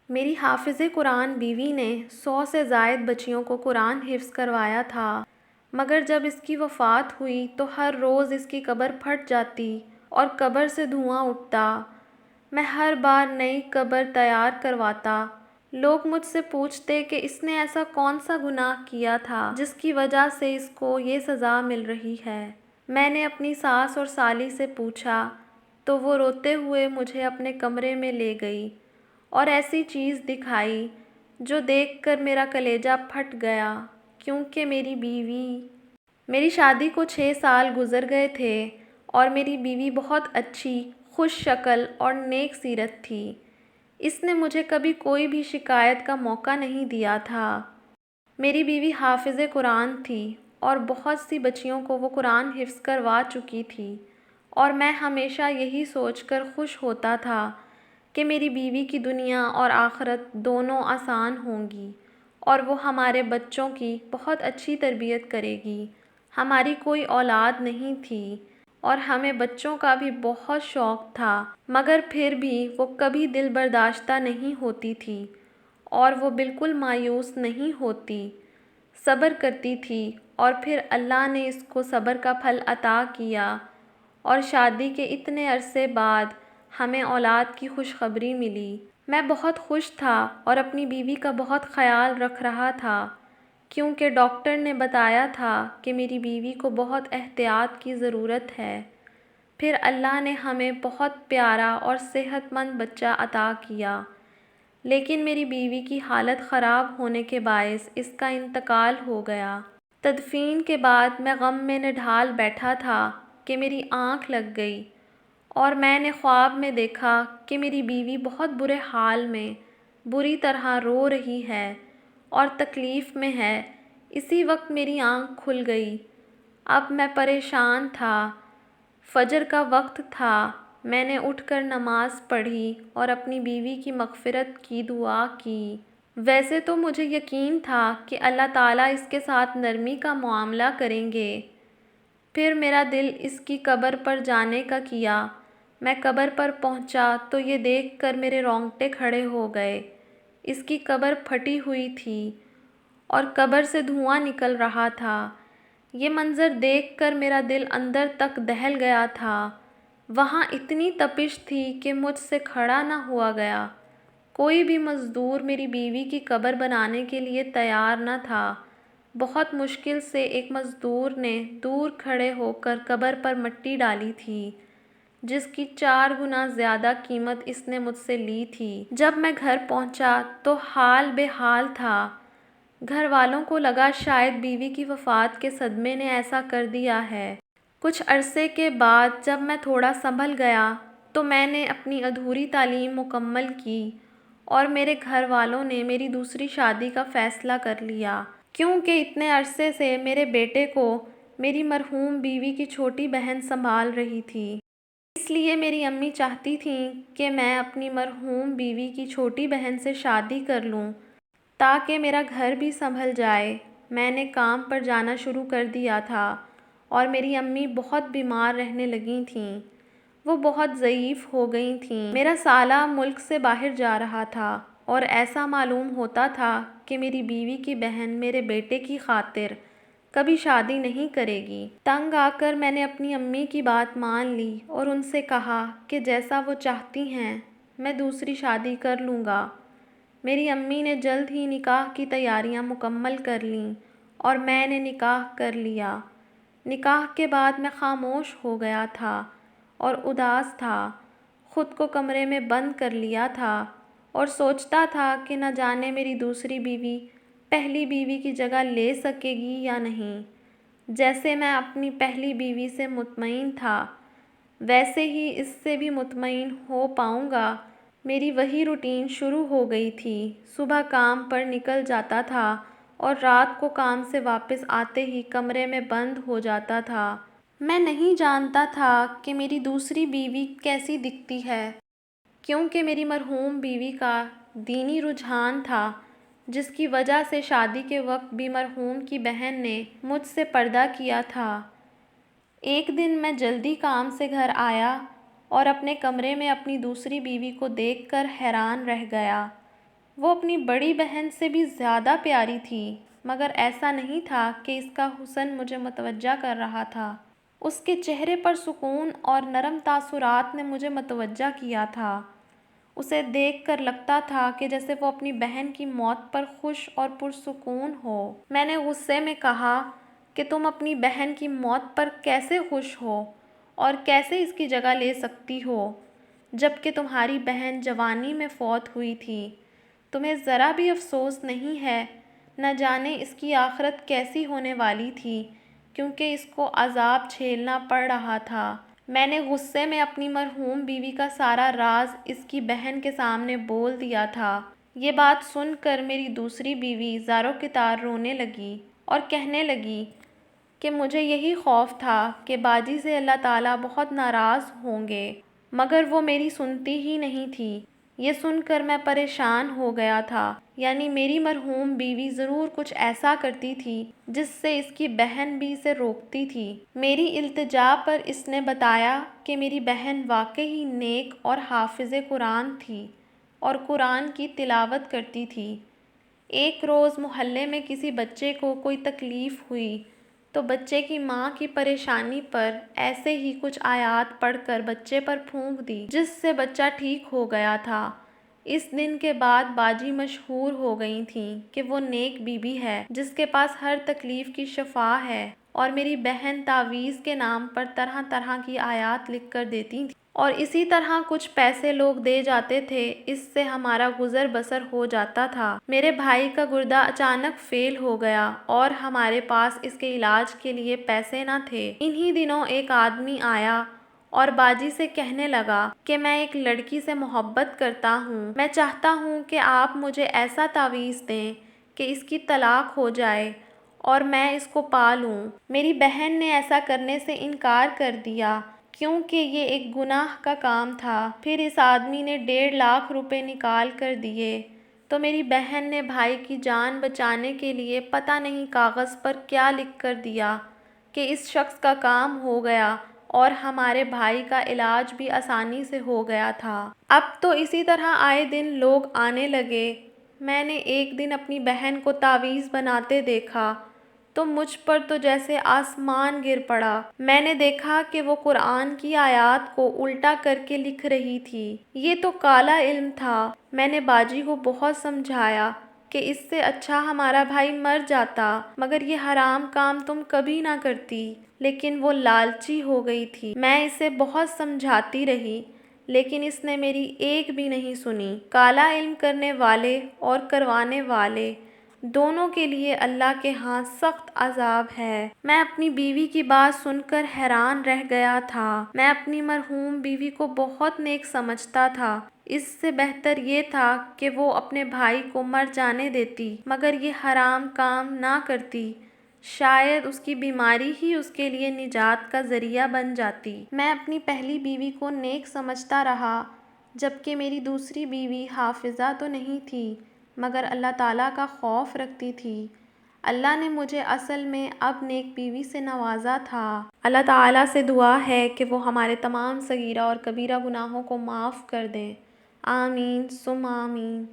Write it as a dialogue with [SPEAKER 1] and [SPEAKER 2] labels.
[SPEAKER 1] میری حافظ قرآن بیوی نے 100 سے زائد بچیوں کو قرآن حفظ کروایا تھا، مگر جب اس کی وفات ہوئی تو ہر روز اس کی قبر پھٹ جاتی اور قبر سے دھواں اٹھتا۔ میں ہر بار نئی قبر تیار کرواتا۔ لوگ مجھ سے پوچھتے کہ اس نے ایسا کون سا گناہ کیا تھا جس کی وجہ سے اس کو یہ سزا مل رہی ہے۔ میں نے اپنی ساس اور سالی سے پوچھا تو وہ روتے ہوئے مجھے اپنے کمرے میں لے گئی اور ایسی چیز دکھائی جو دیکھ کر میرا کلیجہ پھٹ گیا، کیونکہ میری شادی کو 6 سال گزر گئے تھے اور میری بیوی بہت اچھی، خوش شکل اور نیک سیرت تھی۔ اس نے مجھے کبھی کوئی بھی شکایت کا موقع نہیں دیا تھا۔ میری بیوی حافظ قرآن تھی اور بہت سی بچیوں کو وہ قرآن حفظ کروا چکی تھی، اور میں ہمیشہ یہی سوچ کر خوش ہوتا تھا کہ میری بیوی کی دنیا اور آخرت دونوں آسان ہوں گی اور وہ ہمارے بچوں کی بہت اچھی تربیت کرے گی۔ ہماری کوئی اولاد نہیں تھی اور ہمیں بچوں کا بھی بہت شوق تھا، مگر پھر بھی وہ کبھی دل برداشتہ نہیں ہوتی تھی اور وہ بالکل مایوس نہیں ہوتی، صبر کرتی تھی، اور پھر اللہ نے اس کو صبر کا پھل عطا کیا اور شادی کے اتنے عرصے بعد ہمیں اولاد کی خوشخبری ملی۔ میں بہت خوش تھا اور اپنی بیوی کا بہت خیال رکھ رہا تھا، کیونکہ ڈاکٹر نے بتایا تھا کہ میری بیوی کو بہت احتیاط کی ضرورت ہے۔ پھر اللہ نے ہمیں بہت پیارا اور صحت مند بچہ عطا کیا، لیکن میری بیوی کی حالت خراب ہونے کے باعث اس کا انتقال ہو گیا۔ تدفین کے بعد میں غم میں نڈھال بیٹھا تھا کہ میری آنکھ لگ گئی اور میں نے خواب میں دیکھا کہ میری بیوی بہت برے حال میں بری طرح رو رہی ہے اور تکلیف میں ہے۔ اسی وقت میری آنکھ کھل گئی۔ اب میں پریشان تھا۔ فجر کا وقت تھا۔ میں نے اٹھ کر نماز پڑھی اور اپنی بیوی کی مغفرت کی دعا کی۔ ویسے تو مجھے یقین تھا کہ اللہ تعالیٰ اس کے ساتھ نرمی کا معاملہ کریں گے۔ پھر میرا دل اس کی قبر پر جانے کا کیا۔ میں قبر پر پہنچا تو یہ دیکھ کر میرے رونگٹے کھڑے ہو گئے۔ اس کی قبر پھٹی ہوئی تھی اور قبر سے دھواں نکل رہا تھا۔ یہ منظر دیکھ کر میرا دل اندر تک دہل گیا تھا۔ وہاں اتنی تپش تھی کہ مجھ سے کھڑا نہ ہوا گیا۔ کوئی بھی مزدور میری بیوی کی قبر بنانے کے لیے تیار نہ تھا۔ بہت مشکل سے ایک مزدور نے دور کھڑے ہو کر قبر پر مٹی ڈالی تھی، جس کی 4 گنا زیادہ قیمت اس نے مجھ سے لی تھی۔ جب میں گھر پہنچا تو حال بے حال تھا۔ گھر والوں کو لگا شاید بیوی کی وفات کے صدمے نے ایسا کر دیا ہے۔ کچھ عرصے کے بعد جب میں تھوڑا سنبھل گیا تو میں نے اپنی ادھوری تعلیم مکمل کی اور میرے گھر والوں نے میری دوسری شادی کا فیصلہ کر لیا، کیونکہ اتنے عرصے سے میرے بیٹے کو میری مرحوم بیوی کی چھوٹی بہن سنبھال رہی تھی۔ اس لیے میری امی چاہتی تھیں کہ میں اپنی مرحوم بیوی کی چھوٹی بہن سے شادی کر لوں تاکہ میرا گھر بھی سنبھل جائے۔ میں نے کام پر جانا شروع کر دیا تھا اور میری امی بہت بیمار رہنے لگی تھیں۔ وہ بہت ضعیف ہو گئی تھیں۔ میرا سالہ ملک سے باہر جا رہا تھا اور ایسا معلوم ہوتا تھا کہ میری بیوی کی بہن میرے بیٹے کی خاطر کبھی شادی نہیں کرے گی۔ تنگ آ کر میں نے اپنی امی کی بات مان لی اور ان سے کہا کہ جیسا وہ چاہتی ہیں میں دوسری شادی کر لوں گا۔ میری امی نے جلد ہی نکاح کی تیاریاں مکمل کر لیں اور میں نے نکاح کر لیا۔ نکاح کے بعد میں خاموش ہو گیا تھا اور اداس تھا۔ خود کو کمرے میں بند کر لیا تھا اور سوچتا تھا کہ نہ جانے میری دوسری بیوی پہلی بیوی کی جگہ لے سکے گی یا نہیں۔ جیسے میں اپنی پہلی بیوی سے مطمئن تھا، ویسے ہی اس سے بھی مطمئن ہو پاؤں گا۔ میری وہی روٹین شروع ہو گئی تھی۔ صبح کام پر نکل جاتا تھا اور رات کو کام سے واپس آتے ہی کمرے میں بند ہو جاتا تھا۔ میں نہیں جانتا تھا کہ میری دوسری بیوی کیسی دکھتی ہے، کیونکہ میری مرحوم بیوی کا دینی رجحان تھا، جس کی وجہ سے شادی کے وقت بھی مرحوم کی بہن نے مجھ سے پردہ کیا تھا۔ ایک دن میں جلدی کام سے گھر آیا اور اپنے کمرے میں اپنی دوسری بیوی کو دیکھ کر حیران رہ گیا۔ وہ اپنی بڑی بہن سے بھی زیادہ پیاری تھی، مگر ایسا نہیں تھا کہ اس کا حسن مجھے متوجہ کر رہا تھا۔ اس کے چہرے پر سکون اور نرم تاثرات نے مجھے متوجہ کیا تھا۔ اسے دیکھ کر لگتا تھا کہ جیسے وہ اپنی بہن کی موت پر خوش اور پرسکون ہو۔ میں نے غصے میں کہا کہ تم اپنی بہن کی موت پر کیسے خوش ہو اور کیسے اس کی جگہ لے سکتی ہو، جبکہ تمہاری بہن جوانی میں فوت ہوئی تھی؟ تمہیں ذرا بھی افسوس نہیں ہے؟ نہ جانے اس کی آخرت کیسی ہونے والی تھی، کیونکہ اس کو عذاب جھیلنا پڑ رہا تھا۔ میں نے غصے میں اپنی مرحوم بیوی کا سارا راز اس کی بہن کے سامنے بول دیا تھا۔ یہ بات سن کر میری دوسری بیوی زاروں کی طرح رونے لگی اور کہنے لگی کہ مجھے یہی خوف تھا کہ باجی سے اللہ تعالیٰ بہت ناراض ہوں گے، مگر وہ میری سنتی ہی نہیں تھی۔ یہ سن کر میں پریشان ہو گیا تھا، یعنی میری مرحوم بیوی ضرور کچھ ایسا کرتی تھی جس سے اس کی بہن بھی اسے روکتی تھی۔ میری التجا پر اس نے بتایا کہ میری بہن واقعی نیک اور حافظ قرآن تھی اور قرآن کی تلاوت کرتی تھی۔ ایک روز محلے میں کسی بچے کو کوئی تکلیف ہوئی تو بچے کی ماں کی پریشانی پر ایسے ہی کچھ آیات پڑھ کر بچے پر پھونک دی، جس سے بچہ ٹھیک ہو گیا تھا۔ اس دن کے بعد باجی مشہور ہو گئی تھیں کہ وہ نیک بیوی ہے جس کے پاس ہر تکلیف کی شفا ہے، اور میری بہن تعویذ کے نام پر طرح طرح کی آیات لکھ کر دیتی تھی اور اسی طرح کچھ پیسے لوگ دے جاتے تھے، اس سے ہمارا گزر بسر ہو جاتا تھا۔ میرے بھائی کا گردہ اچانک فیل ہو گیا اور ہمارے پاس اس کے علاج کے لیے پیسے نہ تھے۔ انہی دنوں ایک آدمی آیا اور باجی سے کہنے لگا کہ میں ایک لڑکی سے محبت کرتا ہوں، میں چاہتا ہوں کہ آپ مجھے ایسا تعویذ دیں کہ اس کی طلاق ہو جائے اور میں اس کو پا لوں۔ میری بہن نے ایسا کرنے سے انکار کر دیا کیونکہ یہ ایک گناہ کا کام تھا۔ پھر اس آدمی نے 1.5 روپے نکال کر دیے تو میری بہن نے بھائی کی جان بچانے کے لیے پتہ نہیں کاغذ پر کیا لکھ کر دیا کہ اس شخص کا کام ہو گیا اور ہمارے بھائی کا علاج بھی آسانی سے ہو گیا تھا۔ اب تو اسی طرح آئے دن لوگ آنے لگے۔ میں نے ایک دن اپنی بہن کو تعویذ بناتے دیکھا تو مجھ پر تو جیسے آسمان گر پڑا۔ میں نے دیکھا کہ وہ قرآن کی آیات کو الٹا کر کے لکھ رہی تھی۔ یہ تو کالا علم تھا۔ میں نے باجی کو بہت سمجھایا کہ اس سے اچھا ہمارا بھائی مر جاتا، مگر یہ حرام کام تم کبھی نہ کرتی، لیکن وہ لالچی ہو گئی تھی۔ میں اسے بہت سمجھاتی رہی، لیکن اس نے میری ایک بھی نہیں سنی۔ کالا علم کرنے والے اور کروانے والے دونوں کے لیے اللہ کے ہاں سخت عذاب ہے۔ میں اپنی بیوی کی بات سن کر حیران رہ گیا تھا۔ میں اپنی مرحوم بیوی کو بہت نیک سمجھتا تھا۔ اس سے بہتر یہ تھا کہ وہ اپنے بھائی کو مر جانے دیتی، مگر یہ حرام کام نہ کرتی۔ شاید اس کی بیماری ہی اس کے لیے نجات کا ذریعہ بن جاتی۔ میں اپنی پہلی بیوی کو نیک سمجھتا رہا، جبکہ میری دوسری بیوی حافظہ تو نہیں تھی، مگر اللہ تعالیٰ کا خوف رکھتی تھی۔ اللہ نے مجھے اصل میں اب نیک بیوی سے نوازا تھا۔ اللہ تعالیٰ سے دعا ہے کہ وہ ہمارے تمام صغیرہ اور کبیرہ گناہوں کو معاف کر دیں۔ آمین ثم آمین۔